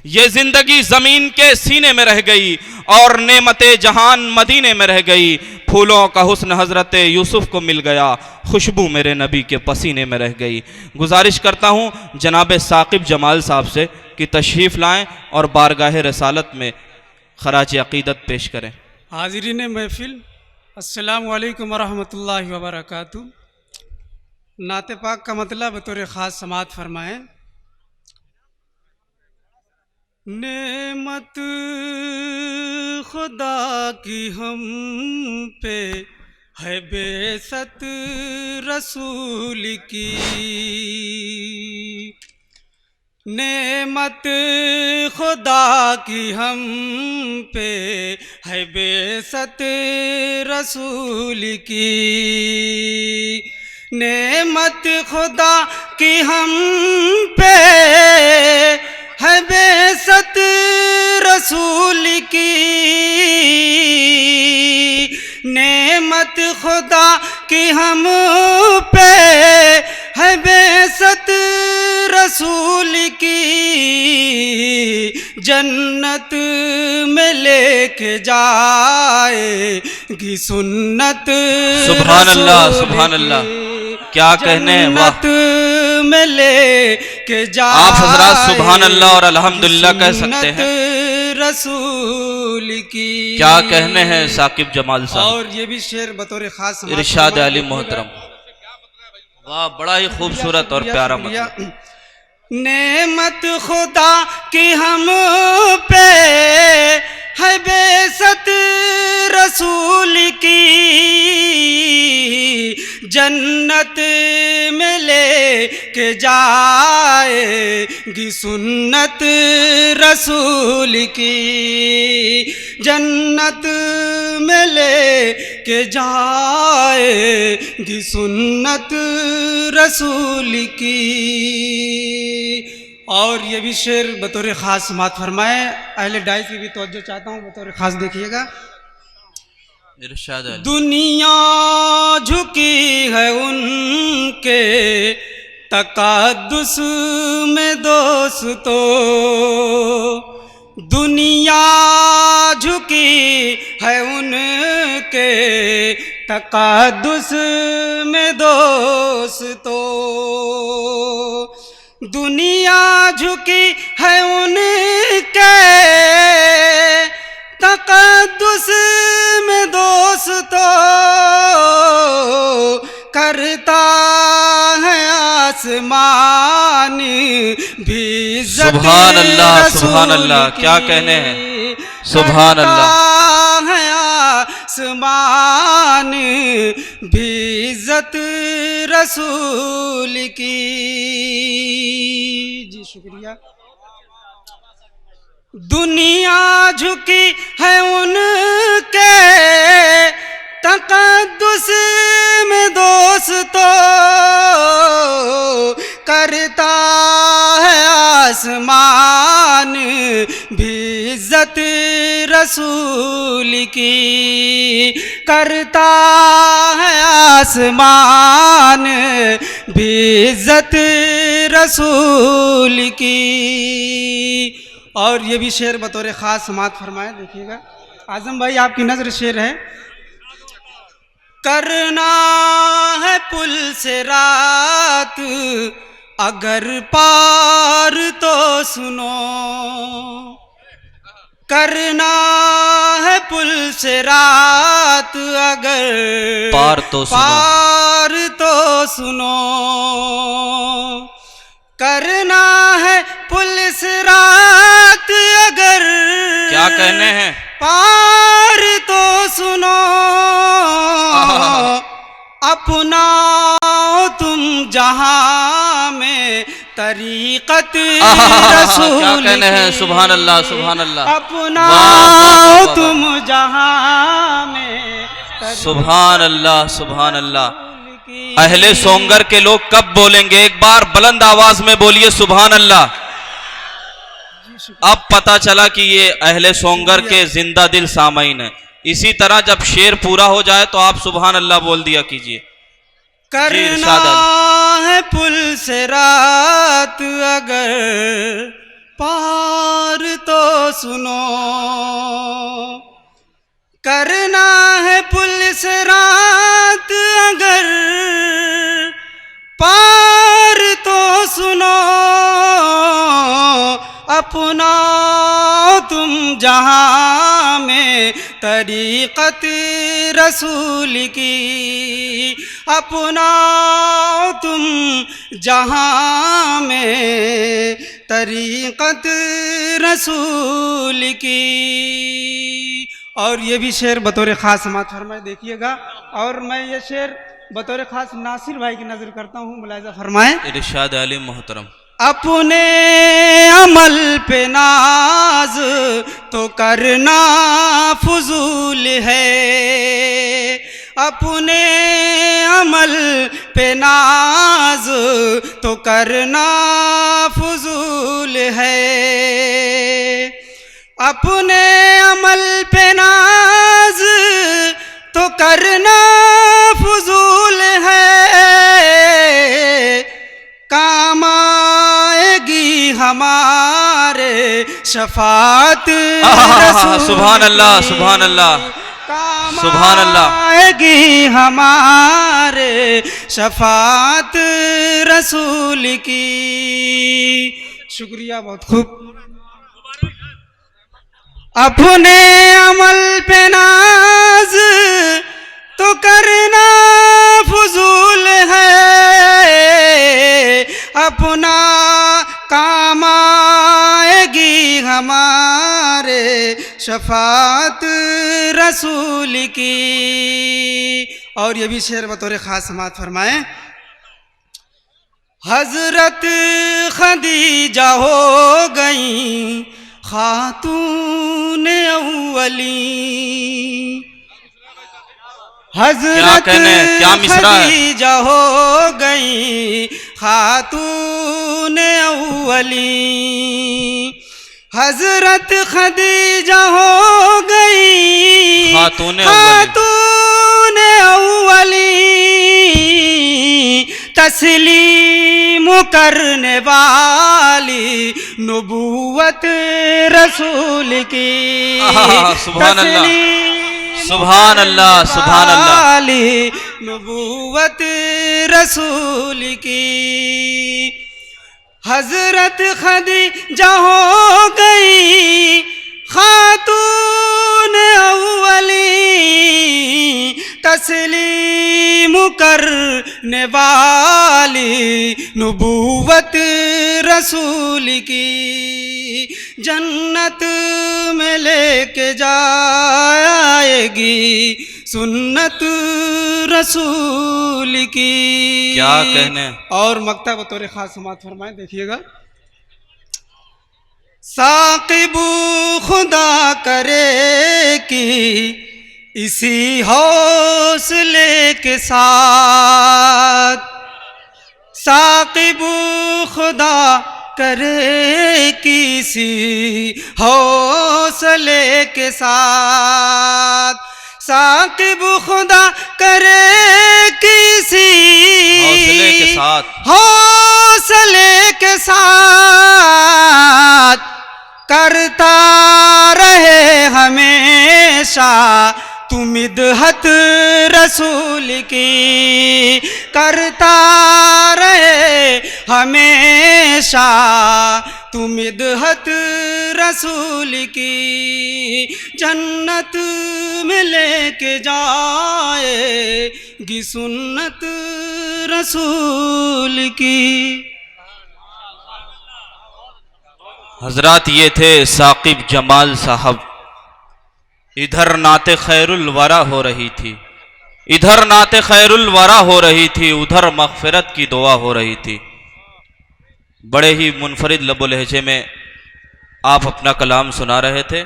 ये जिंदगी जमीन के सीने में रह गई और नेमते जहान मदीने में रह गई। फूलों का हुस्न हजरत यूसुफ को मिल गया, खुशबू मेरे नबी के पसीने में रह गई। गुजारिश करता हूँ जनाब साकिब जमाल साहब से कि तशरीफ़ लाएं और बारगाह रसालत में खराज अक़ीदत पेश करें। हाज़रीन महफिल, अस्सलामु अलैकुम वरहमतुल्लाहि वबरकातुहू। नाते पाक का मतलब बतौर ख़ास समात फरमाएँ। नेमत खुदा की हम पे है बेसत रसूल की, नेमत खुदा की हम पे है बेसत रसूल की, नेमत खुदा की हम पे है बेसत रसूल की, नेमत खुदा की हम पे है बेसत रसूल की, जन्नत में लेके जाएगी सुन्नत। सुभान अल्लाह, सुभान अल्लाह, क्या कहने हैं, वाह। जन्नत में लेके जा आप हजरात सुभान अल्लाह और अल्हम्दुलिल्लाह कह सकते हैं। रसूल की क्या कहने हैं साकिब जमाल साहब। और ये भी शेर बतौर खास इरशाद आली मोहतरम, वाह, बड़ा ही खूबसूरत और प्यारा मतलब। नेमत खुदा की हम पे है बेसत रसूल की, जन्नत में लेके जाएगी सुन्नत रसूल की, जन्नत में लेके जाएगी सुन्नत रसूल की। और ये भी शेर बतौर ख़ास समात फरमाए। अहले डाइस की भी तवज्जो चाहता हूँ, बतौर ख़ास देखिएगा। दुनिया झुकी है उनके तक़द्दुस में दोस्तों, दुनिया झुकी है उनके तक़द्दुस में दोस्तों, दुनिया झुकी है उनके तक़द्दुस में दोस्तों, करता है आसमान भी इज़्ज़त। सुभान अल्लाह, सुभान अल्लाह, क्या कहने हैं, सुभान अल्लाह। है आसमान भी इज़्ज़त रसूल की। जी शुक्रिया। दुनिया झुकी है उनके तक़द्दुस में दोस्तों, करता है आसमान भी इज़्ज़त रसूल की, करता है आसमान भी इज़्ज़त रसूल की। और ये भी शेर बतौर ख़ास समात फरमाए, देखिएगा। आज़म भाई आपकी नज़र शेर है। करना है पुल से रात अगर पार तो सुनो, करना है पुल से रात अगर पार तो सुनो, करना है पुलिस रात अगर, क्या कहने हैं, पार तो सुनो, अपना तुम जहां में तरीक़त रसूल। क्या कहने हैं, सुभान अल्लाह, सुभान अल्लाह। अपना तुम जहां में, सुभान अल्लाह, सुभान अल्लाह। अहले सोंगर के लोग कब बोलेंगे, एक बार बुलंद आवाज में बोलिए सुभान अल्लाह। अब पता चला कि ये अहले सोंगर के जिंदा दिल सामाइन है। इसी तरह जब शेर पूरा हो जाए तो आप सुभान अल्लाह बोल दिया कीजिए। करना है पुल से रात अगर पार तो सुनो, करना है पुलिस रात अगर पार तो सुनो, अपना तुम जहां में तरीक़त रसूल की, अपना तुम जहां में तरीक़त रसूल की। और ये भी शेर बतौर ख़ास समात फरमाए देखिएगा। और मैं ये शेर बतौर ख़ास नासिर भाई की नज़र करता हूँ, मुलाज़ा फरमाए। इरशाद आलिम मोहतरम। अपने अमल पे नाज तो करना फजूल है, अपने अमल पे नाज तो करना फजूल है, अपने अमल पे नाज तो करना फजूल है, काम आएगी हमारे शफात रसूल। सुभान अल्लाह, सुभान अल्लाह, सुभान अल्लाह। आएगी हमारे शफात रसूल की। शुक्रिया, बहुत खूब। अपने अमल पे नाज तो करना फजूल है, अपना काम आएगी हमारे शफात रसूल की। और ये भी शेर बतौर ख़ास समात फरमाए। हजरत खदीजा हो गई खातून अव्वली, हजरत खदीजा हो गई खातून अव्वली, हजरत खदीजा हो गई खातून अव्वली, तस्लीम करने वाली नबूवत रसूल की। सुभान अल्लाह, सुभान अल्लाह, सुभान अल्लाह। नबूवत रसूल की। हजरत खदीजा हो गई खातून अव्वली, तस्लीम करने वाली नबूवत रसूल की। जन्नत में लेके जाएगी सुन्नत रसूल की। क्या कहने। और मक्ता बतौर खास समात फरमाए देखिएगा। साकिबू खुदा करे कि इसी हौसले के साथ, साकिबू खुदा करे किसी हौसले के साथ, साकिबू खुदा करे किसी हौसले के साथ, हौसले के साथ, करता रहे हमेशा तू मिदहत रसूल की, करता रहे हमेशा तू मिदहत रसूल की। जन्नत में लेके जाएगी सुन्नत रसूल की। हजरात ये थे साकिब जमाल साहब। इधर नाते खैरुल वरा हो रही थी, इधर नाते खैरुल वरा हो रही थी, उधर मगफिरत की दुआ हो रही थी। बड़े ही मुनफरिद लबो लहजे में आप अपना कलाम सुना रहे थे।